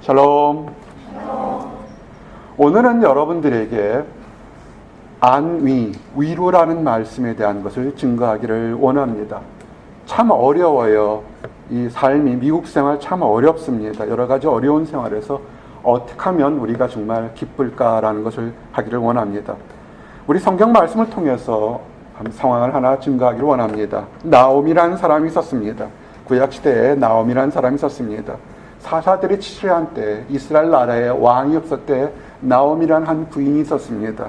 샬롬. 오늘은 여러분들에게 안위, 위로라는 말씀에 대한 것을 증거하기를 원합니다. 참 어려워요. 이 삶이, 미국 생활 참 어렵습니다. 여러 가지 어려운 생활에서 어떻게 하면 우리가 정말 기쁠까라는 것을 하기를 원합니다. 우리 성경 말씀을 통해서 상황을 하나 증거하기를 원합니다. 나옴이라는 사람이 있었습니다. 구약시대에 나옴이라는 사람이 있었습니다. 사사들이 치료한 때 이스라엘 나라에 왕이 없을 때 나옴이라는 한 부인이 있었습니다.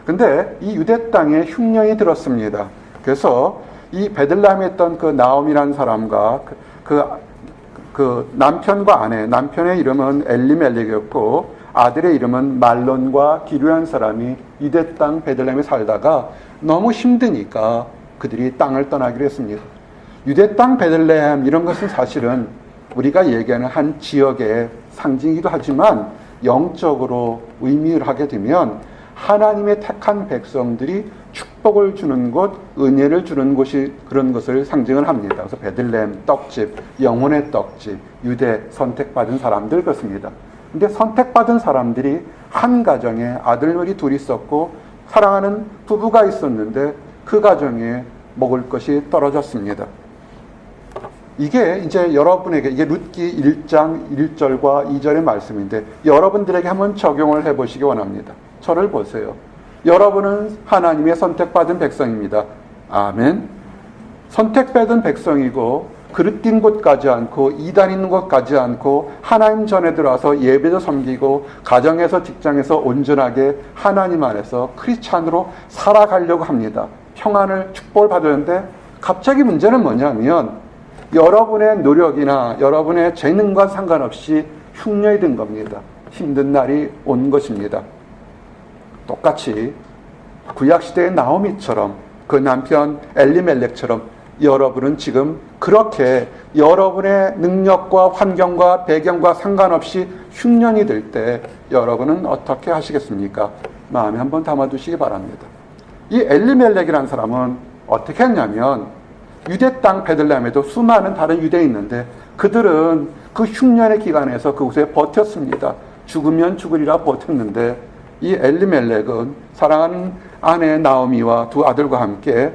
근데 이 유대 땅에 흉년이 들었습니다. 그래서 이 베들레헴에 있던 그 나옴이라는 사람과 그 남편과 아내, 남편의 이름은 엘리멜렉이었고 아들의 이름은 말론과 기르한 사람이 유대 땅 베들레헴에 살다가 너무 힘드니까 그들이 땅을 떠나기로 했습니다. 유대 땅 베들레헴 이런 것은 사실은 우리가 얘기하는 한 지역의 상징이기도 하지만 영적으로 의미를 하게 되면 하나님의 택한 백성들이 축복을 주는 곳, 은혜를 주는 곳이 그런 것을 상징을 합니다. 그래서 베들레헴 떡집, 영혼의 떡집, 유대 선택받은 사람들 그렇습니다. 근데 선택받은 사람들이 한 가정에 아들들이 둘이 있었고 사랑하는 부부가 있었는데 그 가정에 먹을 것이 떨어졌습니다. 이게 이제 여러분에게 이게 룻기 1장 1절과 2절의 말씀인데 여러분들에게 한번 적용을 해보시기 원합니다. 저를 보세요. 여러분은 하나님의 선택받은 백성입니다. 아멘. 선택받은 백성이고 그릇 띈 곳 가지 않고 이단 있는 곳 가지 않고 하나님 전에 들어와서 예배도 섬기고 가정에서 직장에서 온전하게 하나님 안에서 크리스찬으로 살아가려고 합니다. 평안을 축복을 받았는데 갑자기 문제는 뭐냐면 여러분의 노력이나 여러분의 재능과 상관없이 흉년이 든 겁니다. 힘든 날이 온 것입니다. 똑같이 구약시대의 나오미처럼 그 남편 엘리멜렉처럼 여러분은 지금 그렇게 여러분의 능력과 환경과 배경과 상관없이 흉년이 들 때 여러분은 어떻게 하시겠습니까? 마음에 한번 담아두시기 바랍니다. 이 엘리멜렉이라는 사람은 어떻게 했냐면 유대 땅 베들레헴에도 수많은 다른 유대인이 있는데 그들은 그 흉년의 기간에서 그곳에 버텼습니다. 죽으면 죽으리라 버텼는데 이 엘리멜렉은 사랑하는 아내 나오미와 두 아들과 함께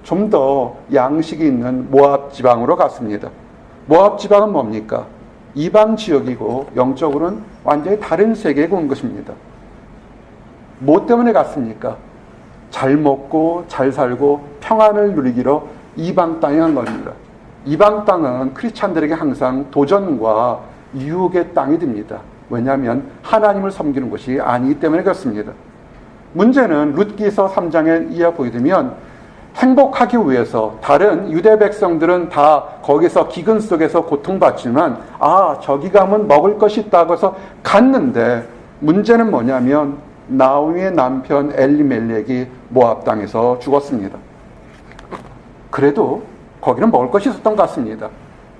좀 더 양식이 있는 모압 지방으로 갔습니다. 모압 지방은 뭡니까? 이방 지역이고 영적으로는 완전히 다른 세계에 온 것입니다. 뭐 때문에 갔습니까? 잘 먹고 잘 살고 평안을 누리기로 이방 땅에 간 겁니다. 이방 땅은 크리스찬들에게 항상 도전과 유혹의 땅이 됩니다. 왜냐하면 하나님을 섬기는 것이 아니기 때문에 그렇습니다. 문제는 룻기서 3장에 이해 보게 되면 행복하기 위해서 다른 유대 백성들은 다 거기서 기근 속에서 고통받지만 저기 가면 먹을 것이 있다고 해서 갔는데 문제는 뭐냐면 나오미의 남편 엘리멜렉이 모압 땅에서 죽었습니다. 그래도 거기는 먹을 것이 있었던 것 같습니다.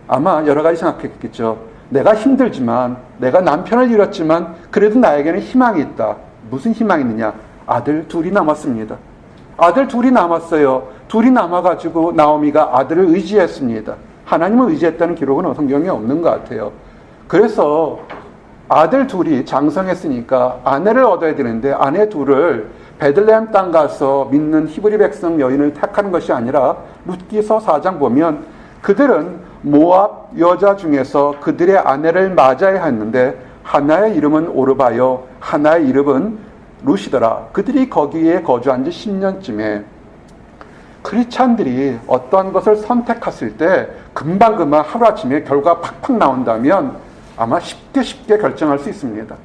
아마 여러 가지 생각했겠죠. 내가 힘들지만 내가 남편을 잃었지만 그래도 나에게는 희망이 있다. 무슨 희망이 있느냐? 아들 둘이 남았습니다. 아들 둘이 남았어요. 둘이 남아가지고 나오미가 아들을 의지했습니다. 하나님을 의지했다는 기록은 성경에 없는 것 같아요. 그래서 아들 둘이 장성했으니까 아내를 얻어야 되는데 아내 둘을 베들레헴 땅 가서 믿는 히브리 백성 여인을 택하는 것이 아니라 룻기서 4장 보면 그들은 모압 여자 중에서 그들의 아내를 맞아야 했는데 하나의 이름은 오르바요 하나의 이름은 룻이더라. 그들이 거기에 거주한 지 10년쯤에 크리스찬들이 어떠한 것을 선택했을 때 금방 하루아침에 결과가 팍팍 나온다면 아마 쉽게 결정할 수 있습니다.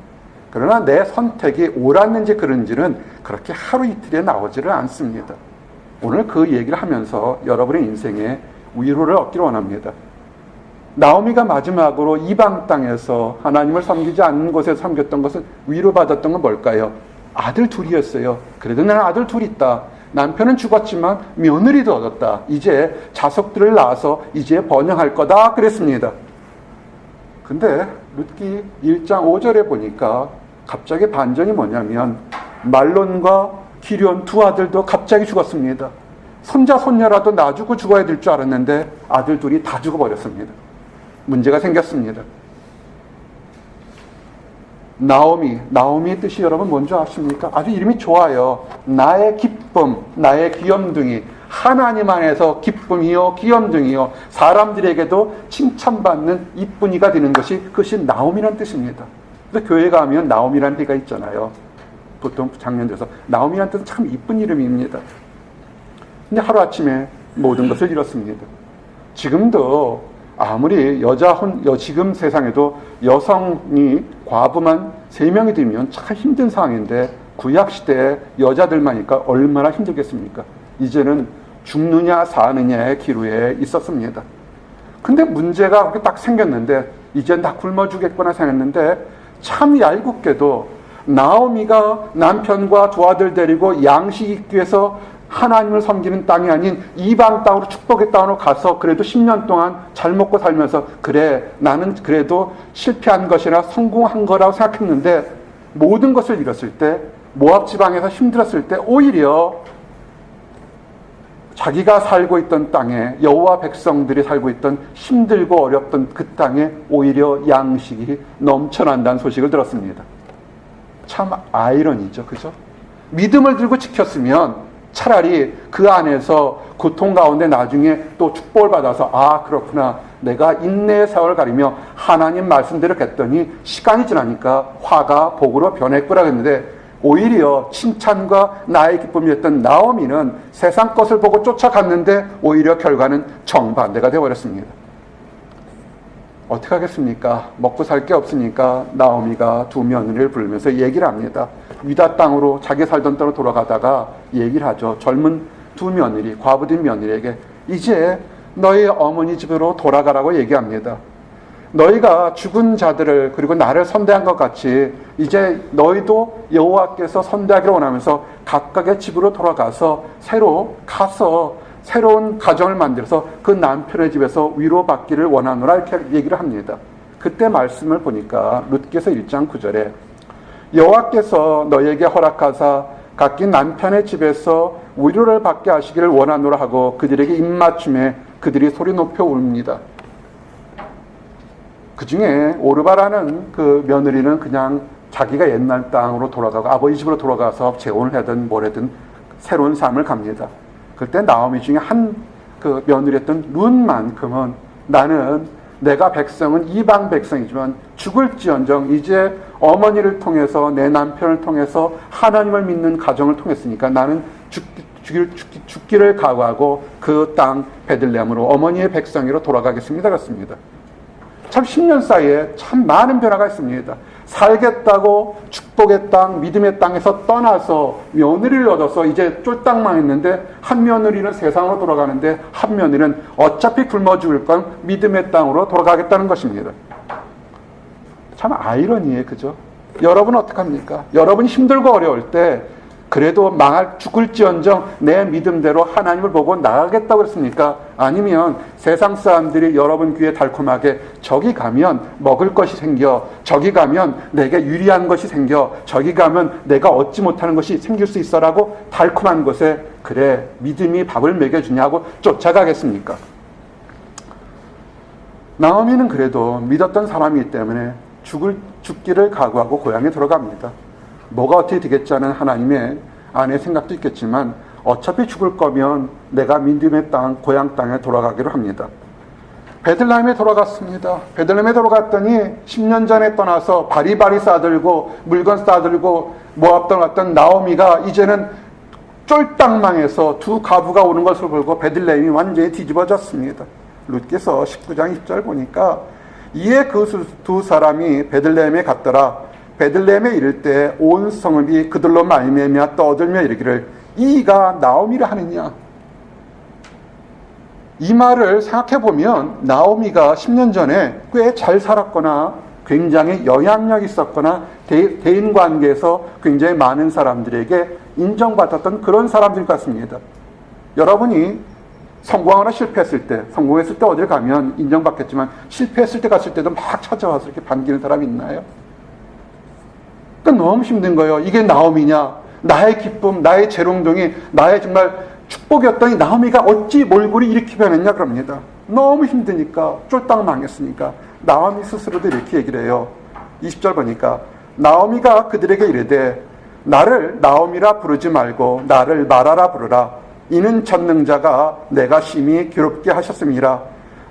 그러나 내 선택이 옳았는지 그른지는 그렇게 하루 이틀에 나오지를 않습니다. 오늘 그 얘기를 하면서 여러분의 인생에 위로를 얻기를 원합니다. 나오미가 마지막으로 이방 땅에서 하나님을 섬기지 않는 곳에서 섬겼던 것은 위로받았던 건 뭘까요? 아들 둘이었어요. 그래도 나는 아들 둘 있다. 남편은 죽었지만 며느리도 얻었다. 이제 자석들을 낳아서 이제 번영할 거다 그랬습니다. 근데 룻기 1장 5절에 보니까 갑자기 반전이 뭐냐면 말론과 기럨 두 아들도 갑자기 죽었습니다. 손자 손녀라도 놔주고 죽어야 될 줄 알았는데 아들 둘이 다 죽어버렸습니다. 문제가 생겼습니다. 나오미의 뜻이 여러분 뭔지 아십니까? 아주 이름이 좋아요. 나의 기쁨, 나의 귀염둥이. 하나님 안에서 기쁨이요 귀염둥이요 사람들에게도 칭찬받는 이쁜이가 되는 그것이 나오미라는 뜻입니다. 그래서 교회 가면 나오미라는 데가 있잖아요. 보통 장년들에서 나오미라는 뜻은 참 이쁜 이름입니다. 근데 하루아침에 모든 것을 잃었습니다. 지금도 아무리 지금 세상에도 여성이 과부만 3명이 되면 참 힘든 상황인데 구약시대에 여자들만이니까 얼마나 힘들겠습니까? 이제는 죽느냐 사느냐의 기로에 있었습니다. 근데 문제가 그렇게 딱 생겼는데 이제 다 굶어 죽겠구나 생각했는데 참 얄궂게도 나오미가 남편과 두 아들 데리고 양식 있기 위해서 하나님을 섬기는 땅이 아닌 이방 땅으로 축복의 땅으로 가서 그래도 10년 동안 잘 먹고 살면서 그래 나는 그래도 실패한 것이나 성공한 거라고 생각했는데 모든 것을 잃었을 때 모압 지방에서 힘들었을 때 오히려 자기가 살고 있던 땅에 여호와 백성들이 살고 있던 힘들고 어렵던 그 땅에 오히려 양식이 넘쳐난다는 소식을 들었습니다. 참 아이러니죠. 그죠? 믿음을 들고 지켰으면 차라리 그 안에서 고통 가운데 나중에 또 축복을 받아서 그렇구나 내가 인내의 세월을 가리며 하나님 말씀대로 했더니 시간이 지나니까 화가 복으로 변했구나 했는데 오히려 칭찬과 나의 기쁨이었던 나오미는 세상 것을 보고 쫓아갔는데 오히려 결과는 정반대가 되어버렸습니다. 어떻게 하겠습니까? 먹고 살 게 없으니까 나오미가 두 며느리를 부르면서 얘기를 합니다. 유다 땅으로 자기 살던 땅으로 돌아가다가 얘기를 하죠. 젊은 두 며느리, 과부된 며느리에게 이제 너희 어머니 집으로 돌아가라고 얘기합니다. 너희가 죽은 자들을 그리고 나를 선대한 것 같이 이제 너희도 여호와께서 선대하기를 원하면서 각각의 집으로 돌아가서 새로운 가정을 만들어서 그 남편의 집에서 위로받기를 원하노라 이렇게 얘기를 합니다. 그때 말씀을 보니까 룻기서 1장 9절에 여호와께서 너희에게 허락하사 각기 남편의 집에서 위로를 받게 하시기를 원하노라 하고 그들에게 입맞춤에 그들이 소리 높여 웁니다. 그 중에 오르바라는 그 며느리는 그냥 자기가 옛날 땅으로 돌아가고 아버지 집으로 돌아가서 재혼을 하든 뭐라든 새로운 삶을 갑니다. 그때 나오미 중에 한 그 며느리였던 룻만큼은 나는 내가 백성은 이방 백성이지만 죽을지언정 이제 어머니를 통해서 내 남편을 통해서 하나님을 믿는 가정을 통했으니까 나는 죽기를 각오하고 그 땅 베들레헴으로 어머니의 백성으로 돌아가겠습니다. 그렇습니다. 참 10년 사이에 참 많은 변화가 있습니다. 살겠다고 축복의 땅, 믿음의 땅에서 떠나서 며느리를 얻어서 이제 쫄딱만 있는데 한 며느리는 세상으로 돌아가는데 한 며느리는 어차피 굶어 죽을 건 믿음의 땅으로 돌아가겠다는 것입니다. 참 아이러니에요. 그죠? 여러분 어떡합니까? 여러분이 힘들고 어려울 때 그래도 죽을지언정 내 믿음대로 하나님을 보고 나가겠다고 그랬습니까? 아니면 세상 사람들이 여러분 귀에 달콤하게 저기 가면 먹을 것이 생겨, 저기 가면 내게 유리한 것이 생겨, 저기 가면 내가 얻지 못하는 것이 생길 수 있어라고 달콤한 곳에 그래 믿음이 밥을 먹여주냐고 쫓아가겠습니까? 나오미는 그래도 믿었던 사람이기 때문에 죽기를 각오하고 고향에 들어갑니다. 뭐가 어떻게 되겠지 하는 하나님의 아내의 생각도 있겠지만 어차피 죽을 거면 내가 믿음의 땅, 고향 땅에 돌아가기로 합니다. 베들레헴에 돌아갔습니다. 베들레헴에 돌아갔더니 10년 전에 떠나서 바리바리 싸들고 물건 싸들고 모압 떠났던 나오미가 이제는 쫄딱 망해서 두 가부가 오는 것을 보고 베들레헴이 완전히 뒤집어졌습니다. 룻기서 19장 20절 보니까 이에 그 두 사람이 베들레헴에 갔더라. 베들레헴에 이를 때 온 성읍이 그들로 말미암아 떠들며 이르기를 이가 나오미라 하느냐. 이 말을 생각해보면 나오미가 10년 전에 꽤 잘 살았거나 굉장히 영향력 있었거나 대인관계에서 굉장히 많은 사람들에게 인정받았던 그런 사람들 같습니다. 여러분이 성공하거나 실패했을 때, 성공했을 때 어딜 가면 인정받겠지만 실패했을 때 갔을 때도 막 찾아와서 이렇게 반기는 사람이 있나요? 그러니까 너무 힘든 거예요. 이게 나오미냐? 나의 기쁨, 나의 재롱둥이, 나의 정말 축복이었더니 나오미가 어찌 몰골이 이렇게 변했냐 그럽니다. 너무 힘드니까 쫄딱 망했으니까 나오미 스스로도 이렇게 얘기를 해요. 20절 보니까 나오미가 그들에게 이르되 나를 나오미라 부르지 말고 나를 마라라 부르라. 이는 전능자가 내가 심히 괴롭게 하셨음이라.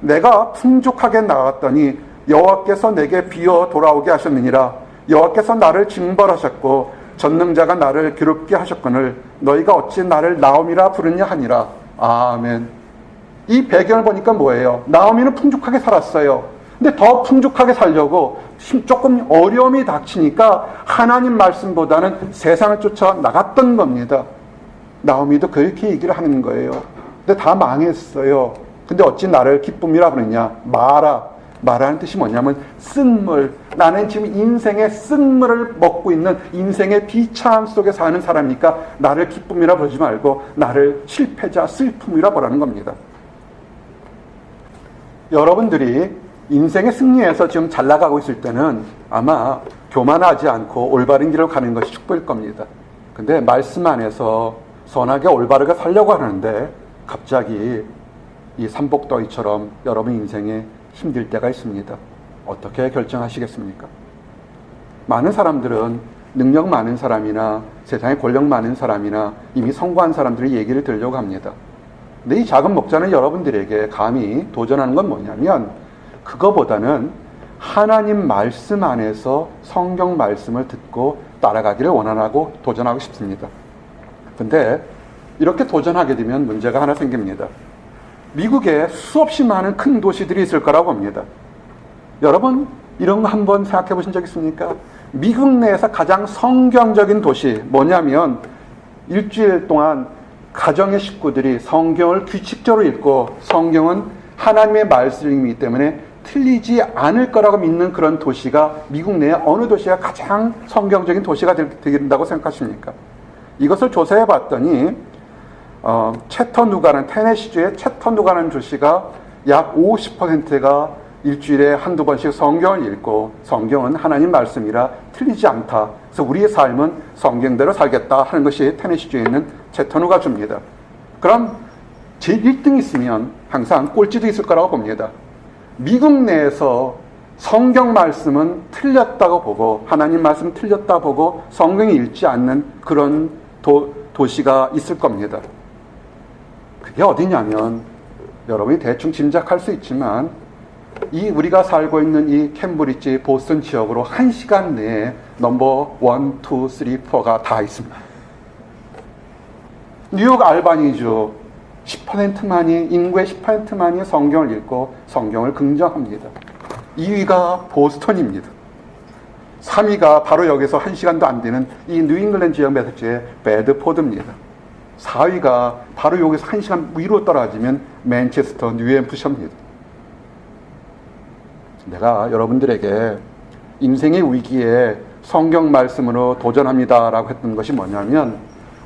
내가 풍족하게 나갔더니 여호와께서 내게 비어 돌아오게 하셨느니라. 여호와께서 나를 징벌하셨고 전능자가 나를 괴롭게 하셨거늘 너희가 어찌 나를 나오미라 부르냐 하니라. 아멘. 이 배경을 보니까 뭐예요? 나오미는 풍족하게 살았어요. 근데 더 풍족하게 살려고 조금 어려움이 닥치니까 하나님 말씀보다는 세상을 쫓아 나갔던 겁니다. 나오미도 그렇게 얘기를 하는 거예요. 근데 다 망했어요. 근데 어찌 나를 기쁨이라 부르냐? 마라는 뜻이 뭐냐면 쓴물. 나는 지금 인생의 쓴물을 먹고 있는 인생의 비참함 속에 사는 사람이니까 나를 기쁨이라 부르지 말고 나를 실패자, 슬픔이라 부르는 겁니다. 여러분들이 인생의 승리에서 지금 잘 나가고 있을 때는 아마 교만하지 않고 올바른 길을 가는 것이 축복일 겁니다. 근데 말씀 안에서 선하게 올바르게 살려고 하는데 갑자기 이 삼복더위처럼 여러분 인생에 힘들 때가 있습니다. 어떻게 결정하시겠습니까? 많은 사람들은 능력 많은 사람이나 세상에 권력 많은 사람이나 이미 성공한 사람들의 얘기를 들으려고 합니다. 근데 이 작은 목자는 여러분들에게 감히 도전하는 건 뭐냐면 그거보다는 하나님 말씀 안에서 성경 말씀을 듣고 따라가기를 원하고 도전하고 싶습니다. 근데 이렇게 도전하게 되면 문제가 하나 생깁니다. 미국에 수없이 많은 큰 도시들이 있을 거라고 봅니다. 여러분 이런 거 한번 생각해 보신 적 있습니까? 미국 내에서 가장 성경적인 도시 뭐냐면 일주일 동안 가정의 식구들이 성경을 규칙적으로 읽고 성경은 하나님의 말씀이기 때문에 틀리지 않을 거라고 믿는 그런 도시가 미국 내에 어느 도시가 가장 성경적인 도시가 된다고 생각하십니까? 이것을 조사해 봤더니 채터누가는 테네시주의 채터누가는 도시가 약 50%가 일주일에 한두 번씩 성경을 읽고 성경은 하나님 말씀이라 틀리지 않다. 그래서 우리의 삶은 성경대로 살겠다 하는 것이 테네시주에 있는 채터누가 줍니다. 그럼 제 1등이 있으면 항상 꼴찌도 있을 거라고 봅니다. 미국 내에서 성경 말씀은 틀렸다고 보고 하나님 말씀 틀렸다 보고 성경이 읽지 않는 그런 도시가 있을 겁니다. 그게 어디냐면 여러분이 대충 짐작할 수 있지만 이 우리가 살고 있는 이 캠브리지 보스턴 지역으로 1시간 내에 넘버 1, 2, 3, 4가 다 있습니다. 뉴욕 알바니주 10%만이 인구의 10%만이 성경을 읽고 성경을 긍정합니다. 2위가 보스턴입니다. 3위가 바로 여기서 1시간도 안 되는 이 뉴잉글랜드 지역 매스주의 배드포드입니다. 4위가 바로 여기서 1시간 위로 떨어지면 맨체스터 뉴햄프셔입니다. 내가 여러분들에게 인생의 위기에 성경 말씀으로 도전합니다라고 했던 것이 뭐냐면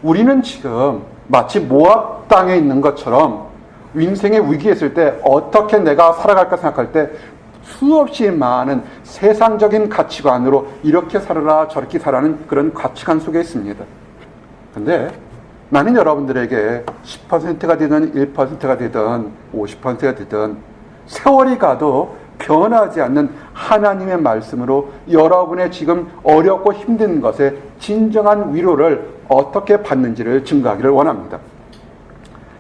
우리는 지금 마치 모압 땅에 있는 것처럼 인생의 위기에 있을 때 어떻게 내가 살아갈까 생각할 때 수없이 많은 세상적인 가치관으로 이렇게 살아라 저렇게 살아라는 그런 가치관 속에 있습니다. 근데 나는 여러분들에게 10%가 되든 1%가 되든 50%가 되든 세월이 가도 변하지 않는 하나님의 말씀으로 여러분의 지금 어렵고 힘든 것에 진정한 위로를 어떻게 받는지를 증거하기를 원합니다.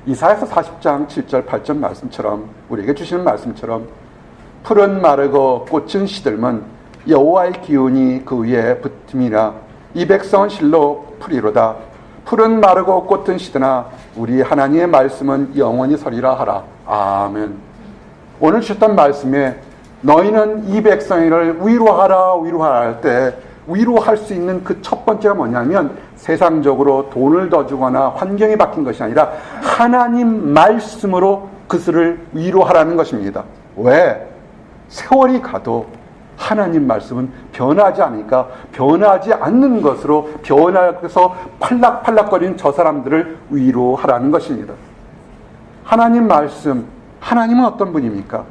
이사야서 40장 7절 8절 말씀처럼 우리에게 주시는 말씀처럼 풀은 마르고 꽃은 시들면 여호와의 기운이 그 위에 붙음이라 이 백성은 실로 풀이로다. 풀은 마르고 꽃은 시드나 우리 하나님의 말씀은 영원히 서리라 하라. 아멘. 오늘 주셨던 말씀에 너희는 이 백성을 위로하라 할 때 위로할 수 있는 그 첫 번째가 뭐냐면 세상적으로 돈을 더 주거나 환경이 바뀐 것이 아니라 하나님 말씀으로 그들을 위로하라는 것입니다. 왜? 세월이 가도 하나님 말씀은 변하지 않으니까 변하지 않는 것으로 변해서 팔락팔락거리는 저 사람들을 위로하라는 것입니다. 하나님 말씀, 하나님은 어떤 분입니까?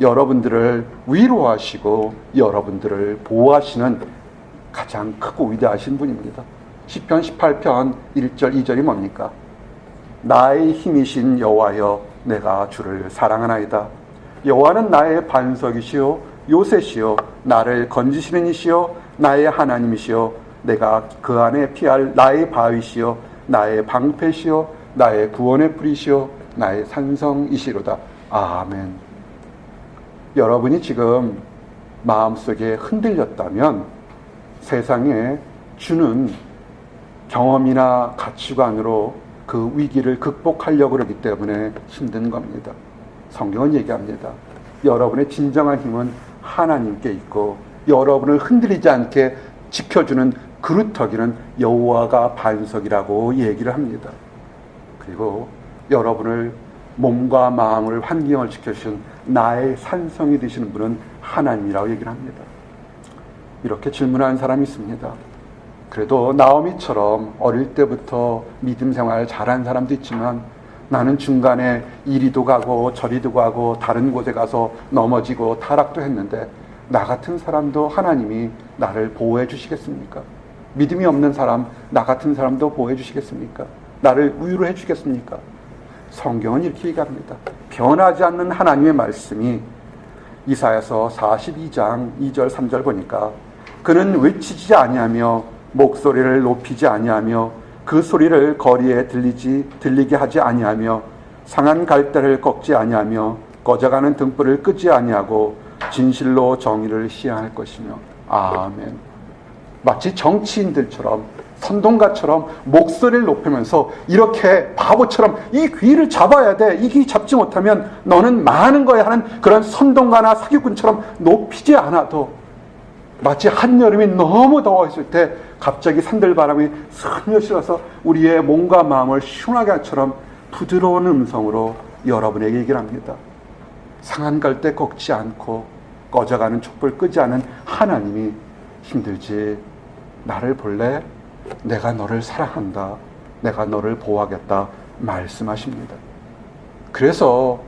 여러분들을 위로하시고 여러분들을 보호하시는 가장 크고 위대하신 분입니다. 시편 18편 1절 2절이 뭡니까? 나의 힘이신 여호와여 내가 주를 사랑하나이다. 여호와는 나의 반석이시요 요새시요 나를 건지시는 이시요 나의 하나님이시요 내가 그 안에 피할 나의 바위시요 나의 방패시요 나의 구원의 뿌리시요 나의 산성이시로다. 아멘. 여러분이 지금 마음속에 흔들렸다면 세상에 주는 경험이나 가치관으로 그 위기를 극복하려고 그러기 때문에 힘든 겁니다. 성경은 얘기합니다. 여러분의 진정한 힘은 하나님께 있고 여러분을 흔들리지 않게 지켜주는 그루터기는 여호와가 반석이라고 얘기를 합니다. 그리고 여러분을 몸과 마음을 환경을 지켜주신 나의 산성이 되시는 분은 하나님이라고 얘기를 합니다. 이렇게 질문하는 사람이 있습니다. 그래도 나오미처럼 어릴 때부터 믿음 생활을 잘한 사람도 있지만 나는 중간에 이리도 가고 저리도 가고 다른 곳에 가서 넘어지고 타락도 했는데 나 같은 사람도 하나님이 나를 보호해 주시겠습니까? 믿음이 없는 사람, 나 같은 사람도 보호해 주시겠습니까? 나를 위로해 주겠습니까? 성경은 이렇게 얘기합니다. 변하지 않는 하나님의 말씀이 이사야서 42장 2절 3절 보니까 그는 외치지 아니하며 목소리를 높이지 아니하며 그 소리를 거리에 들리게 하지 아니하며 상한 갈대를 꺾지 아니하며 꺼져가는 등불을 끄지 아니하고 진실로 정의를 시행할 것이며. 아멘. 마치 정치인들처럼 선동가처럼 목소리를 높이면서 이렇게 바보처럼 이 귀를 잡아야 돼, 이 귀 잡지 못하면 너는 망하는 거야 하는 그런 선동가나 사기꾼처럼 높이지 않아도 마치 한여름이 너무 더워했을 때 갑자기 산들바람이 스며시 와서 우리의 몸과 마음을 시원하게 한처럼 부드러운 음성으로 여러분에게 얘기를 합니다. 상한 갈대 꺾지 않고 꺼져가는 촛불 끄지 않은 하나님이 힘들지? 나를 볼래? 내가 너를 사랑한다. 내가 너를 보호하겠다. 말씀하십니다. 그래서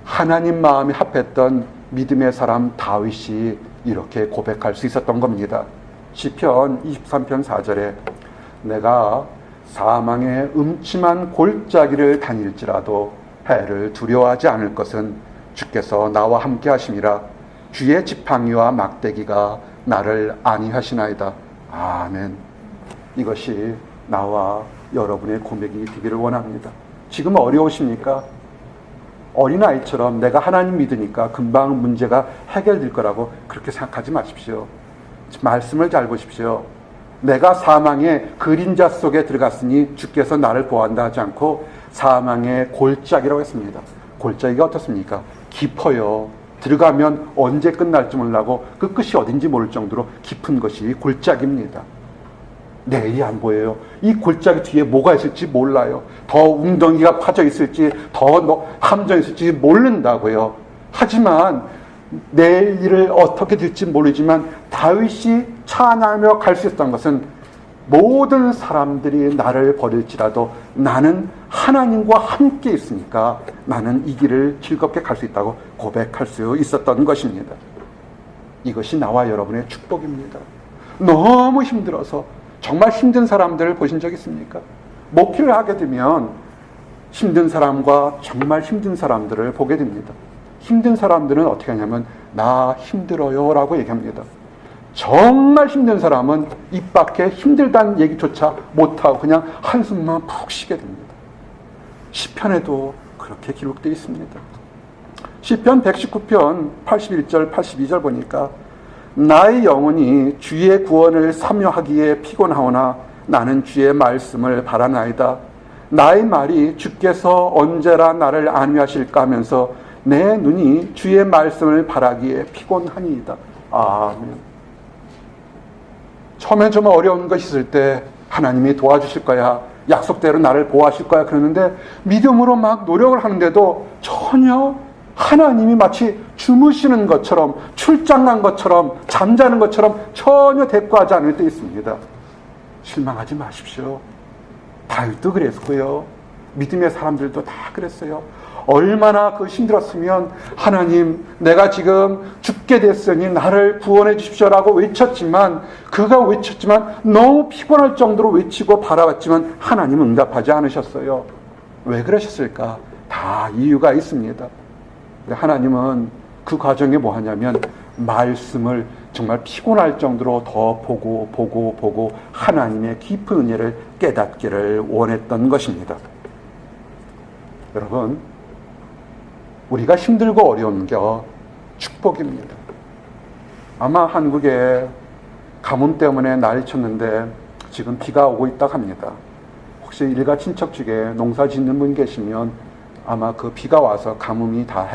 하나님 마음이 합했던 믿음의 사람 다윗이 이렇게 고백할 수 있었던 겁니다. 시편 23편 4절에 내가 사망의 음침한 골짜기를 다닐지라도 해를 두려워하지 않을 것은 주께서 나와 함께 하심이라. 주의 지팡이와 막대기가 나를 안위하시나이다. 아멘. 이것이 나와 여러분의 고백이 되기를 원합니다. 지금 어려우십니까? 어린아이처럼 내가 하나님 믿으니까 금방 문제가 해결될 거라고 그렇게 생각하지 마십시오. 말씀을 잘 보십시오. 내가 사망의 그림자 속에 들어갔으니 주께서 나를 보호한다 하지 않고 사망의 골짜기라고 했습니다. 골짜기가 어떻습니까? 깊어요. 들어가면 언제 끝날지 몰라고 그 끝이 어딘지 모를 정도로 깊은 것이 골짜기입니다. 내일이 안 보여요. 이 골짜기 뒤에 뭐가 있을지 몰라요. 더 웅덩이가 파져 있을지 더 함정이 있을지 모른다고요. 하지만 내일 일을 어떻게 될지 모르지만 다윗이 찬양하며 갈 수 있었던 것은 모든 사람들이 나를 버릴지라도 나는 하나님과 함께 있으니까 나는 이 길을 즐겁게 갈 수 있다고 고백할 수 있었던 것입니다. 이것이 나와 여러분의 축복입니다. 너무 힘들어서 정말 힘든 사람들을 보신 적 있습니까? 목회를 하게 되면 힘든 사람과 정말 힘든 사람들을 보게 됩니다. 힘든 사람들은 어떻게 하냐면 나 힘들어요 라고 얘기합니다. 정말 힘든 사람은 입 밖에 힘들다는 얘기조차 못하고 그냥 한숨만 푹 쉬게 됩니다. 시편에도 그렇게 기록되어 있습니다. 시편 119편 81절 82절 보니까 나의 영혼이 주의 구원을 사모하기에 피곤하오나 나는 주의 말씀을 바라나이다. 나의 말이 주께서 언제나 나를 안위하실까 하면서 내 눈이 주의 말씀을 바라기에 피곤하니이다. 아멘. 처음엔 좀 어려운 것이 있을 때 하나님이 도와주실 거야, 약속대로 나를 보호하실 거야 그러는데 믿음으로 막 노력을 하는데도 전혀 하나님이 마치 주무시는 것처럼 출장 간 것처럼 잠자는 것처럼 전혀 대꾸하지 않을 때 있습니다. 실망하지 마십시오. 다윗도 그랬고요. 믿음의 사람들도 다 그랬어요. 얼마나 그 힘들었으면 하나님 내가 지금 죽게 됐으니 나를 구원해 주십시오라고 외쳤지만 그가 외쳤지만 너무 피곤할 정도로 외치고 바라봤지만 하나님은 응답하지 않으셨어요. 왜 그러셨을까? 다 이유가 있습니다. 하나님은 그 과정에 뭐 하냐면 말씀을 정말 피곤할 정도로 더 보고 하나님의 깊은 은혜를 깨닫기를 원했던 것입니다. 여러분, 우리가 힘들고 어려운 게 축복입니다. 아마 한국에 가뭄 때문에 난리 쳤는데 지금 비가 오고 있다고 합니다. 혹시 일가 친척 중에 농사 짓는 분 계시면 아마 그 비가 와서 가뭄이 다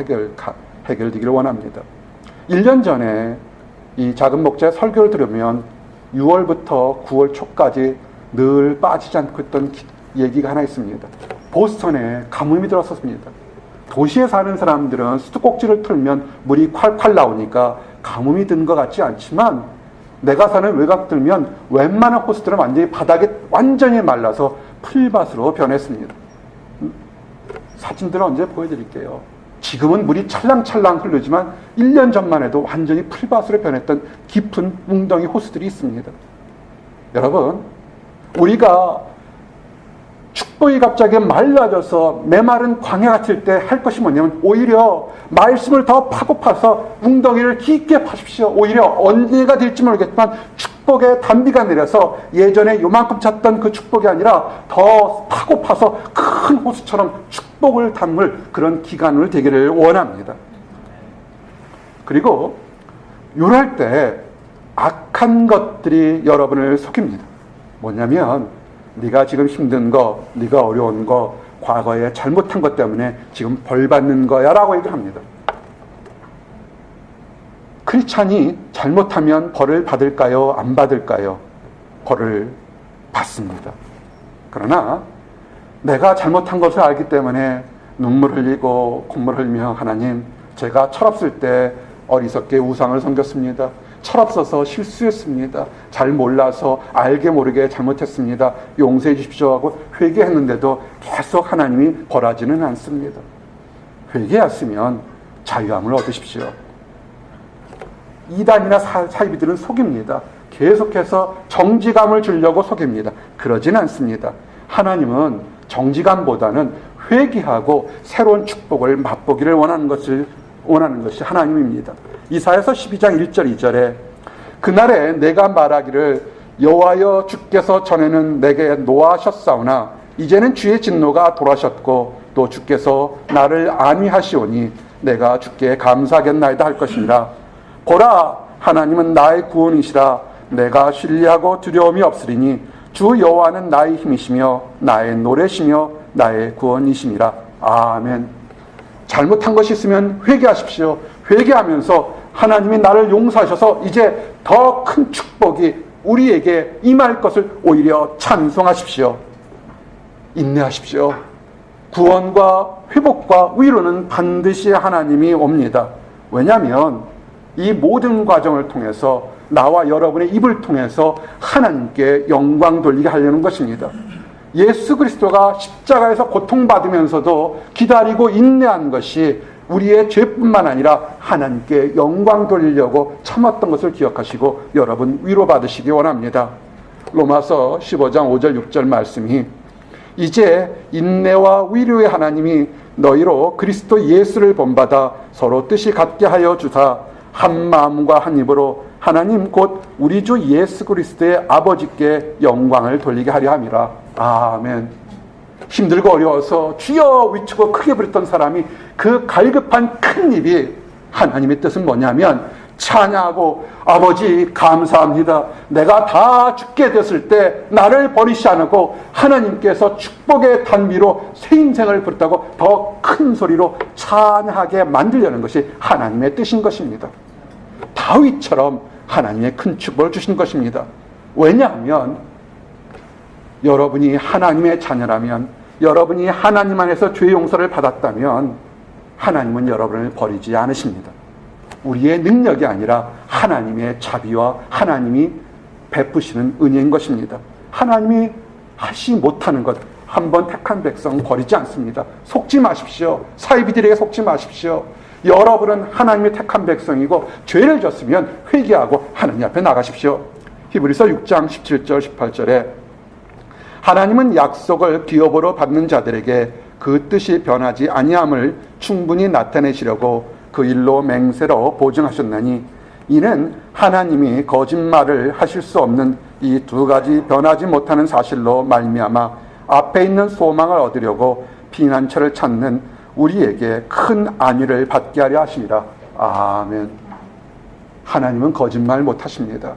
해결되기를 원합니다. 1년 전에 이 작은 목자의 설교를 들으면 6월부터 9월 초까지 늘 빠지지 않고 있던 얘기가 하나 있습니다. 보스턴에 가뭄이 들었었습니다. 도시에 사는 사람들은 수도꼭지를 틀면 물이 콸콸 나오니까 가뭄이 든 것 같지 않지만, 내가 사는 외곽 들면 웬만한 호수들은 완전히 바닥에 완전히 말라서 풀밭으로 변했습니다. 사진들은 언제 보여드릴게요. 지금은 물이 찰랑찰랑 흐르지만 1년 전만 해도 완전히 풀밭으로 변했던 깊은 웅덩이 호수들이 있습니다. 여러분, 우리가 축복이 갑자기 말라져서 메마른 광야 같을 때 할 것이 뭐냐면 오히려 말씀을 더 파고 파서 웅덩이를 깊게 파십시오. 오히려 언제가 될지 모르겠지만 축복의 단비가 내려서 예전에 요만큼 찼던 그 축복이 아니라 더 파고 파서 큰 호수처럼 축복을 담을 그런 기간을 되기를 원합니다. 그리고 이럴 때 악한 것들이 여러분을 속입니다. 뭐냐면 네가 지금 힘든 거, 네가 어려운 거, 과거에 잘못한 것 때문에 지금 벌 받는 거야 라고 얘기를 합니다. 크리스찬이 잘못하면 벌을 받을까요? 안 받을까요? 벌을 받습니다. 그러나 내가 잘못한 것을 알기 때문에 눈물 흘리고 콧물 흘리며 하나님, 제가 철없을 때 어리석게 우상을 섬겼습니다. 철없어서 실수했습니다. 잘 몰라서 알게 모르게 잘못했습니다. 용서해 주십시오 하고 회개했는데도 계속 하나님이 벌하지는 않습니다. 회개했으면 자유함을 얻으십시오. 이단이나 사이비들은 속입니다. 계속해서 정직함을 주려고 속입니다. 그러진 않습니다. 하나님은 정직함보다는 회개하고 새로운 축복을 맛보기를 원하는 것이 하나님입니다. 이사야서 12장 1절 2절에 그날에 내가 말하기를 여호와여 주께서 전에는 내게 노하셨사오나 이제는 주의 진노가 돌아셨고 또 주께서 나를 안위하시오니 내가 주께 감사하겠나이다 할 것이니라. 보라, 하나님은 나의 구원이시라. 내가 신뢰하고 두려움이 없으리니 주 여호와는 나의 힘이시며 나의 노래시며 나의 구원이시니라. 아멘. 잘못한 것이 있으면 회개하십시오. 회개하면서 하나님이 나를 용서하셔서 이제 더 큰 축복이 우리에게 임할 것을 오히려 찬송하십시오. 인내하십시오. 구원과 회복과 위로는 반드시 하나님이 옵니다. 왜냐하면 이 모든 과정을 통해서 나와 여러분의 입을 통해서 하나님께 영광 돌리게 하려는 것입니다. 예수 그리스도가 십자가에서 고통받으면서도 기다리고 인내한 것이 우리의 죄뿐만 아니라 하나님께 영광 돌리려고 참았던 것을 기억하시고 여러분 위로받으시기 원합니다. 로마서 15장 5절 6절 말씀이 이제 인내와 위로의 하나님이 너희로 그리스도 예수를 본받아 서로 뜻이 같게 하여 주사 한 마음과 한 입으로 하나님 곧 우리 주 예수 그리스도의 아버지께 영광을 돌리게 하려 함이라. 아멘. 힘들고 어려워서 주여 위치고 크게 부르던 사람이 그 갈급한 큰 입이 하나님의 뜻은 뭐냐면 찬양하고 아버지 감사합니다. 내가 다 죽게 됐을 때 나를 버리시 않고 하나님께서 축복의 단비로 새 인생을 부르다고 더 큰 소리로 찬양하게 만들려는 것이 하나님의 뜻인 것입니다. 다윗처럼 하나님의 큰 축복을 주신 것입니다. 왜냐하면 여러분이 하나님의 자녀라면, 여러분이 하나님 안에서 죄 용서를 받았다면 하나님은 여러분을 버리지 않으십니다. 우리의 능력이 아니라 하나님의 자비와 하나님이 베푸시는 은혜인 것입니다. 하나님이 하시 못하는 것, 한번 택한 백성 버리지 않습니다. 속지 마십시오. 사이비들에게 속지 마십시오. 여러분은 하나님의 택한 백성이고 죄를 졌으면 회개하고 하나님 앞에 나가십시오. 히브리서 6장 17절 18절에 하나님은 약속을 기업으로 받는 자들에게 그 뜻이 변하지 아니함을 충분히 나타내시려고 그 일로 맹세로 보증하셨나니 이는 하나님이 거짓말을 하실 수 없는 이 두 가지 변하지 못하는 사실로 말미암아 앞에 있는 소망을 얻으려고 피난처를 찾는 우리에게 큰 안위를 받게 하려 하심이라. 아멘. 하나님은 거짓말 못하십니다.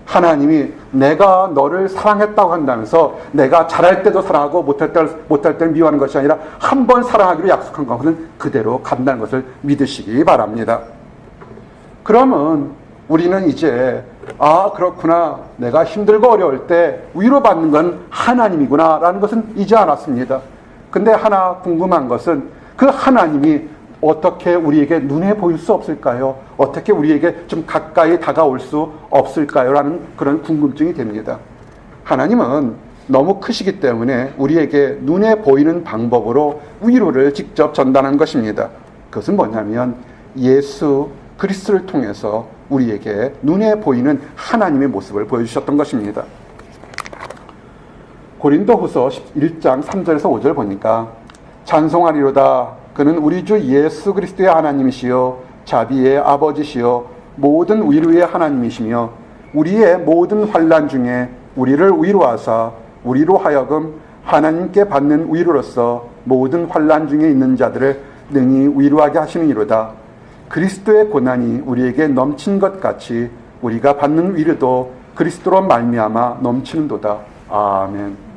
하나님이 내가 너를 사랑했다고 한다면서 내가 잘할 때도 사랑하고 못할 때는 미워하는 것이 아니라 한 번 사랑하기로 약속한 것은 그대로 간다는 것을 믿으시기 바랍니다. 그러면 우리는 이제 그렇구나, 내가 힘들고 어려울 때 위로받는 건 하나님이구나 라는 것은 이제 알았습니다. 근데 하나 궁금한 것은 그 하나님이 어떻게 우리에게 눈에 보일 수 없을까요? 어떻게 우리에게 좀 가까이 다가올 수 없을까요? 라는 그런 궁금증이 됩니다. 하나님은 너무 크시기 때문에 우리에게 눈에 보이는 방법으로 위로를 직접 전달한 것입니다. 그것은 뭐냐면 예수 그리스도를 통해서 우리에게 눈에 보이는 하나님의 모습을 보여주셨던 것입니다. 고린도후서 1장 3절에서 5절 보니까 찬송하리로다 그는 우리 주 예수 그리스도의 하나님이시요 자비의 아버지시요 모든 위로의 하나님이시며 우리의 모든 환난 중에 우리를 위로하사 우리로 하여금 하나님께 받는 위로로서 모든 환난 중에 있는 자들을 능히 위로하게 하시느니로다. 그리스도의 고난이 우리에게 넘친 것 같이 우리가 받는 위로도 그리스도로 말미암아 넘치는도다. 아멘.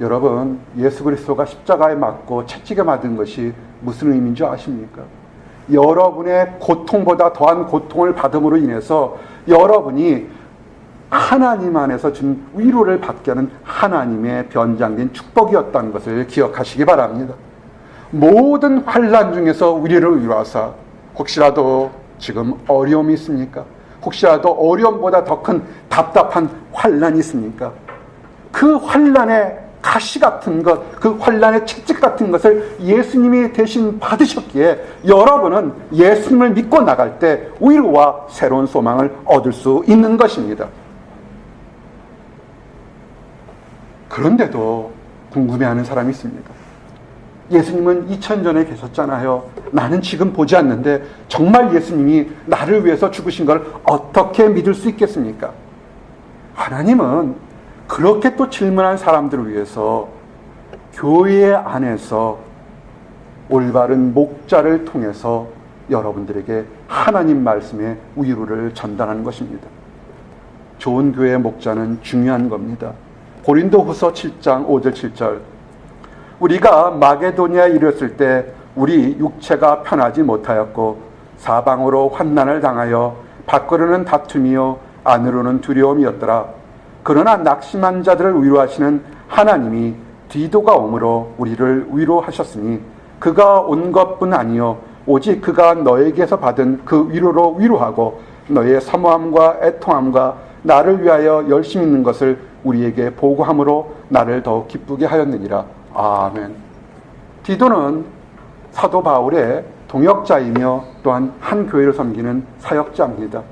여러분, 예수 그리스도가 십자가에 맞고 채찍에 맞은 것이 무슨 의미인 줄 아십니까? 여러분의 고통보다 더한 고통을 받음으로 인해서 여러분이 하나님 안에서 준 위로를 받게 하는 하나님의 변장된 축복이었다는 것을 기억하시기 바랍니다. 모든 환난 중에서 우리를 위로하사, 혹시라도 지금 어려움이 있습니까? 혹시라도 어려움보다 더 큰 답답한 환난이 있습니까? 그 환난의 가시 같은 것, 그 환난의 채찍 같은 것을 예수님이 대신 받으셨기에 여러분은 예수님을 믿고 나갈 때 위로와 새로운 소망을 얻을 수 있는 것입니다. 그런데도 궁금해하는 사람이 있습니다. 예수님은 2000년 전에 계셨잖아요. 나는 지금 보지 않는데 정말 예수님이 나를 위해서 죽으신 걸 어떻게 믿을 수 있겠습니까? 하나님은 그렇게 또 질문한 사람들을 위해서 교회 안에서 올바른 목자를 통해서 여러분들에게 하나님 말씀의 위로를 전달하는 것입니다. 좋은 교회의 목자는 중요한 겁니다. 고린도후서 7장 5절 7절 우리가 마게도니아에 이르렀을 때 우리 육체가 편하지 못하였고 사방으로 환난을 당하여 밖으로는 다툼이요 안으로는 두려움이었더라. 그러나 낙심한 자들을 위로하시는 하나님이 디도가 오므로 우리를 위로하셨으니 그가 온 것뿐 아니요 오직 그가 너에게서 받은 그 위로로 위로하고 너의 사모함과 애통함과 나를 위하여 열심히 있는 것을 우리에게 보고함으로 나를 더욱 기쁘게 하였느니라. 아멘. 디도는 사도 바울의 동역자이며 또한 한 교회를 섬기는 사역자입니다.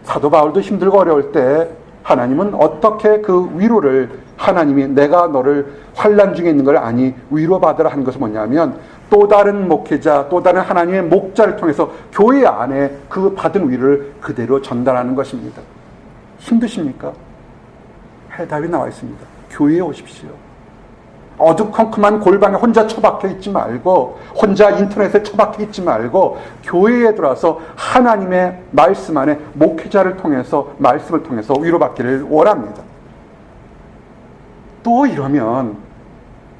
사도 바울도 힘들고 어려울 때 하나님은 어떻게 그 위로를, 하나님이 내가 너를 환난 중에 있는 걸 아니 위로받으라 하는 것은 뭐냐면 또 다른 목회자, 또 다른 하나님의 목자를 통해서 교회 안에 그 받은 위로를 그대로 전달하는 것입니다. 힘드십니까? 해답이 나와 있습니다. 교회에 오십시오. 어두컴컴한 골방에 혼자 처박혀 있지 말고, 혼자 인터넷에 처박혀 있지 말고 교회에 들어와서 하나님의 말씀 안에 목회자를 통해서, 말씀을 통해서 위로받기를 원합니다. 또 이러면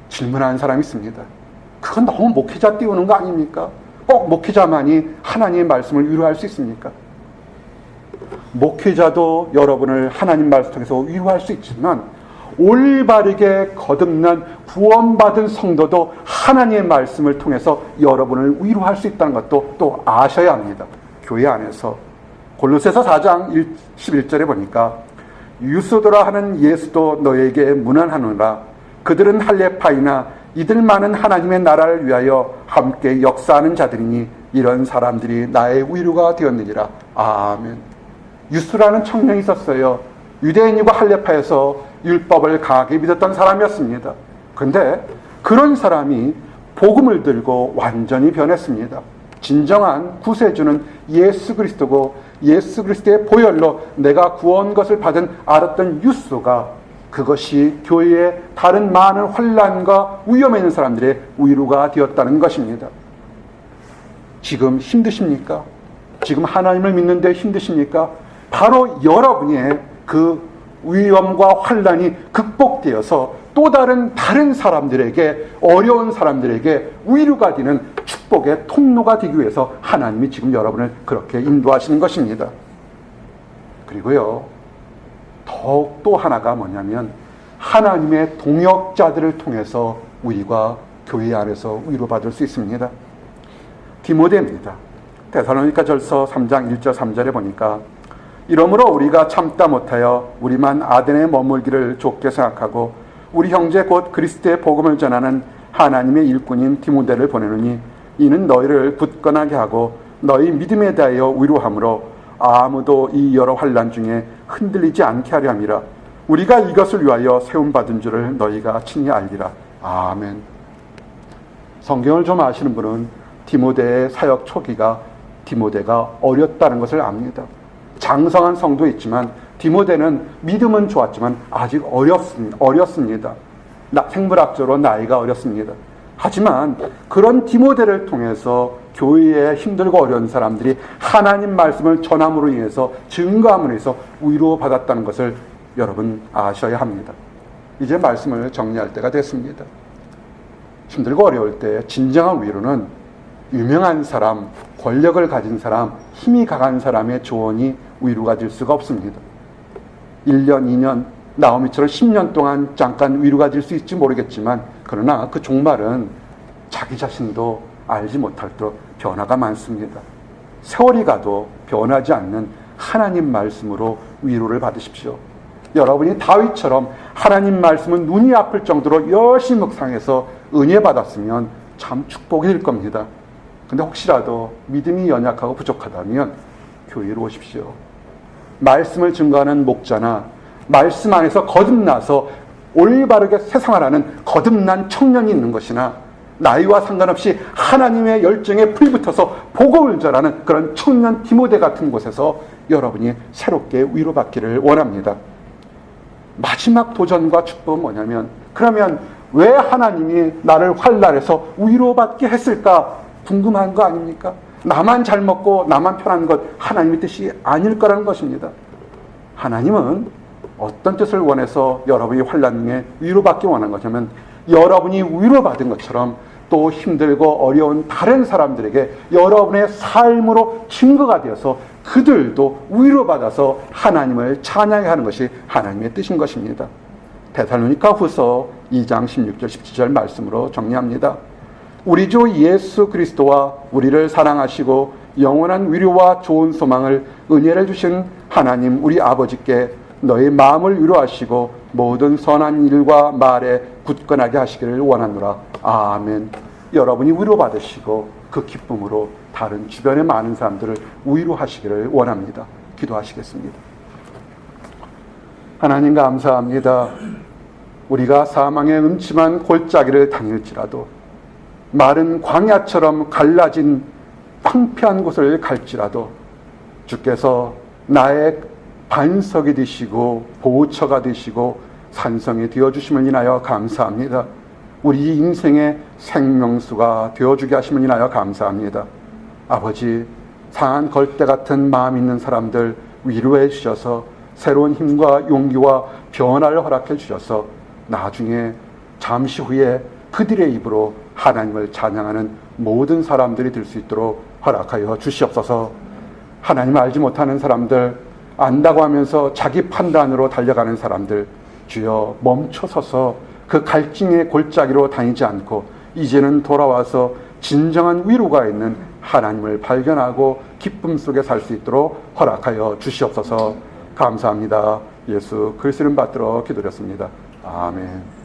질문하는 사람이 있습니다. 그건 너무 목회자 띄우는 거 아닙니까? 꼭 목회자만이 하나님의 말씀을 위로할 수 있습니까? 목회자도 여러분을 하나님 말씀 통해서 위로할 수 있지만 올바르게 거듭난 구원받은 성도도 하나님의 말씀을 통해서 여러분을 위로할 수 있다는 것도 또 아셔야 합니다. 교회 안에서 골로새서 4장 11절에 보니까 유스도라 하는 예수도 너에게 문안하노라. 그들은 할례파이나 이들만은 하나님의 나라를 위하여 함께 역사하는 자들이니 이런 사람들이 나의 위로가 되었느니라. 아멘. 유스라는 청년이 있었어요. 유대인이고 할례파에서 율법을 강하게 믿었던 사람이었습니다. 그런데 그런 사람이 복음을 들고 완전히 변했습니다. 진정한 구세주는 예수 그리스도고 예수 그리스도의 보혈로 내가 구원 것을 받은 알았던 유수가 그것이 교회의 다른 많은 환난과 위험에 있는 사람들의 위로가 되었다는 것입니다. 지금 힘드십니까? 지금 하나님을 믿는데 힘드십니까? 바로 여러분의 그 위험과 환난이 극복되어서 또 다른 사람들에게, 어려운 사람들에게 위로가 되는 축복의 통로가 되기 위해서 하나님이 지금 여러분을 그렇게 인도하시는 것입니다. 그리고요, 더욱 또 하나가 뭐냐면 하나님의 동역자들을 통해서 우리가 교회 안에서 위로받을 수 있습니다. 디모데입니다. 데살로니가전서 3장 1절 3절에 보니까 이러므로 우리가 참다 못하여 우리만 아덴에 머물기를 좋게 생각하고 우리 형제 곧 그리스도의 복음을 전하는 하나님의 일꾼인 디모데를 보내노니 이는 너희를 굳건하게 하고 너희 믿음에 대하여 위로함으로 아무도 이 여러 환난 중에 흔들리지 않게 하려 함이라. 우리가 이것을 위하여 세움받은 줄을 너희가 친히 알리라. 아멘. 성경을 좀 아시는 분은 디모데의 사역 초기가 디모데가 어렸다는 것을 압니다. 장성한 성도 있지만 디모데는 믿음은 좋았지만 아직 어렸습니다. 생물학적으로 나이가 어렸습니다. 하지만 그런 디모데를 통해서 교회에 힘들고 어려운 사람들이 하나님 말씀을 전함으로 인해서 증거함으로 인해서 위로받았다는 것을 여러분 아셔야 합니다. 이제 말씀을 정리할 때가 됐습니다. 힘들고 어려울 때 진정한 위로는 유명한 사람, 권력을 가진 사람, 힘이 강한 사람의 조언이 위로가 될 수가 없습니다. 1년, 2년, 나오미처럼 10년 동안 잠깐 위로가 될 수 있을지 모르겠지만 그러나 그 종말은 자기 자신도 알지 못할 때 변화가 많습니다. 세월이 가도 변하지 않는 하나님 말씀으로 위로를 받으십시오. 여러분이 다윗처럼 하나님 말씀은 눈이 아플 정도로 열심히 묵상해서 은혜 받았으면 참 축복이 될 겁니다. 근데 혹시라도 믿음이 연약하고 부족하다면 교회로 오십시오. 말씀을 증거하는 목자나 말씀 안에서 거듭나서 올바르게 세상하라는 거듭난 청년이 있는 것이나 나이와 상관없이 하나님의 열정에 불붙어서 복음을 전하는 그런 청년 디모데 같은 곳에서 여러분이 새롭게 위로받기를 원합니다. 마지막 도전과 축복은 뭐냐면 그러면 왜 하나님이 나를 환난에서 위로받게 했을까 궁금한 거 아닙니까? 나만 잘 먹고 나만 편한 것 하나님의 뜻이 아닐 거라는 것입니다. 하나님은 어떤 뜻을 원해서 여러분이 환난에 위로받기 원한 것이냐면 여러분이 위로받은 것처럼 또 힘들고 어려운 다른 사람들에게 여러분의 삶으로 증거가 되어서 그들도 위로받아서 하나님을 찬양해 하는 것이 하나님의 뜻인 것입니다. 데살로니가 후서 2장 16절 17절 말씀으로 정리합니다. 우리 주 예수 그리스도와 우리를 사랑하시고 영원한 위로와 좋은 소망을 은혜를 주신 하나님 우리 아버지께 너희 마음을 위로하시고 모든 선한 일과 말에 굳건하게 하시기를 원하노라. 아멘. 여러분이 위로받으시고 그 기쁨으로 다른 주변의 많은 사람들을 위로하시기를 원합니다. 기도하시겠습니다. 하나님 감사합니다. 우리가 사망의 음침한 골짜기를 다닐지라도 마른 광야처럼 갈라진 황폐한 곳을 갈지라도 주께서 나의 반석이 되시고 보호처가 되시고 산성이 되어주심을 인하여 감사합니다. 우리 인생의 생명수가 되어주게 하심을 인하여 감사합니다. 아버지, 상한 걸대 같은 마음 있는 사람들 위로해 주셔서 새로운 힘과 용기와 변화를 허락해 주셔서 나중에 잠시 후에 그들의 입으로 하나님을 찬양하는 모든 사람들이 될 수 있도록 허락하여 주시옵소서. 하나님을 알지 못하는 사람들, 안다고 하면서 자기 판단으로 달려가는 사람들, 주여 멈춰서서 그 갈증의 골짜기로 다니지 않고 이제는 돌아와서 진정한 위로가 있는 하나님을 발견하고 기쁨 속에 살 수 있도록 허락하여 주시옵소서. 감사합니다. 예수 그리스도를 받들어 기도드렸습니다. 아멘.